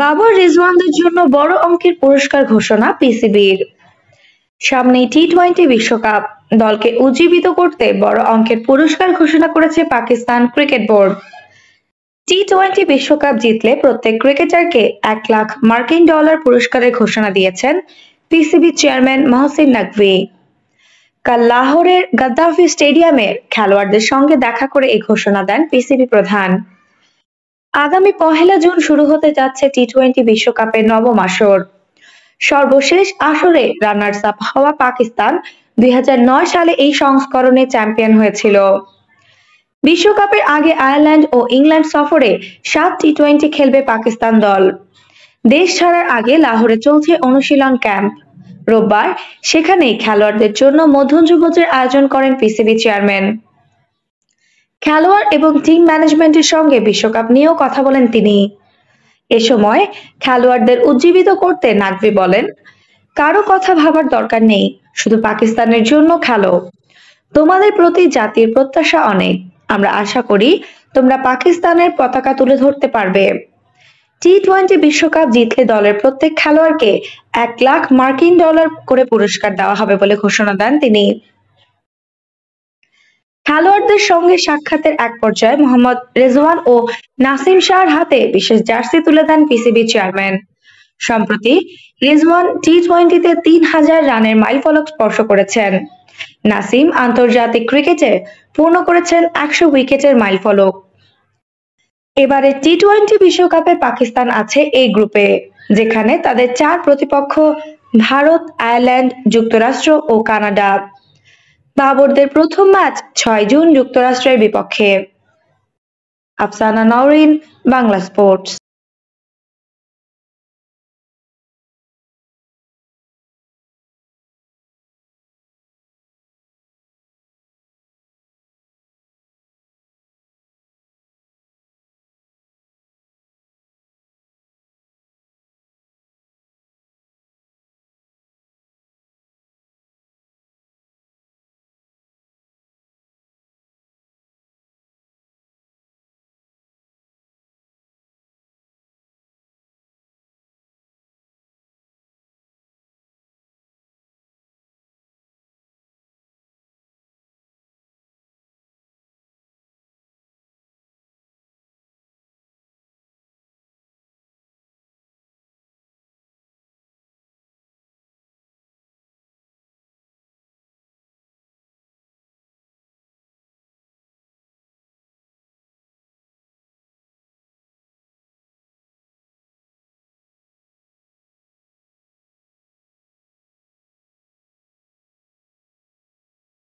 বাবর রিজওয়ানদের জন্য বড় অঙ্কের পুরস্কার ঘোষণা পিসিবির। সামনেই টি-20 বিশ্বকাপ, দলকে উজ্জীবিত করতে বড় অঙ্কের পুরস্কার ঘোষণা করেছে পাকিস্তান ক্রিকেট বোর্ড। টি-20 বিশ্বকাপ জিতলে প্রত্যেক ক্রিকেটারকে $1,00,000 পুরস্কারের ঘোষণা দিয়েছেন পিসিবি চেয়ারম্যান মহসিন নকভী। কাল লাহোরের গাদ্দাফি স্টেডিয়ামে খেলোয়াড়দের সঙ্গে দেখা করে এই ঘোষণা দেন পিসিবি প্রধান। আগামী 1 জুন শুরু হতে যাচ্ছে টি-20 বিশ্বকাপের নবম আসর। সর্বশেষ আসরে রানার্স আপ হওয়া পাকিস্তান 2009 সালে এই সংস্করণে চ্যাম্পিয়ন হয়েছিল। বিশ্বকাপের আগে আয়ারল্যান্ড ও ইংল্যান্ড সফরে 7 টি-20 খেলবে পাকিস্তান দল। দেশ ছাড়ার আগে লাহোরে চলছে অনুশীলন ক্যাম্প। রোববার সেখানেই খেলোয়াড়দের জন্য মধ্যাহ্নভোজের আয়োজন করেন পিসিবি চেয়ারম্যান। খেলোয়াড় এবং টিম ম্যানেজমেন্টের সঙ্গে বিশ্বকাপ নিয়েও কথা বলেন তিনি। এ সময় খেলোয়াড়দের উজ্জীবিত করতে নাকভী বলেন, কারো কথা ভাবার দরকার নেই, শুধু পাকিস্তানের জন্য খেলো। তোমাদের প্রতি জাতির প্রত্যাশা অনেক, আমরা আশা করি তোমরা পাকিস্তানের পতাকা তুলে ধরতে পারবে। টি-20 বিশ্বকাপ জিতলে দলের প্রত্যেক খেলোয়াড়কে $1,00,000 করে পুরস্কার দেওয়া হবে বলে ঘোষণা দেন তিনি। খেলোয়াড়দের সঙ্গে সাক্ষাতের এক পর্যায়ে মোহাম্মদ রেজওয়ান ও নাসিম শাহর হাতে বিশেষ জার্সি তুলে দেন পিসিবি চেয়ারম্যান। সম্প্রতি রিজওয়ান টি-20তে 3000 রানের মাইলফলক স্পর্শ করেছেন। নাসিম আন্তর্জাতিক ক্রিকেটে পূর্ণ করেছেন 100 উইকেটের মাইলফলক। এবারে টি-20 বিশ্বকাপে পাকিস্তান আছে এই গ্রুপে, যেখানে তাদের 4 প্রতিপক্ষ ভারত, আয়ারল্যান্ড, যুক্তরাষ্ট্র ও কানাডা। বাবরদের প্রথম ম্যাচ 6 জুন যুক্তরাষ্ট্রের বিপক্ষে। আফসানা নওরিন, বাংলা স্পোর্টস।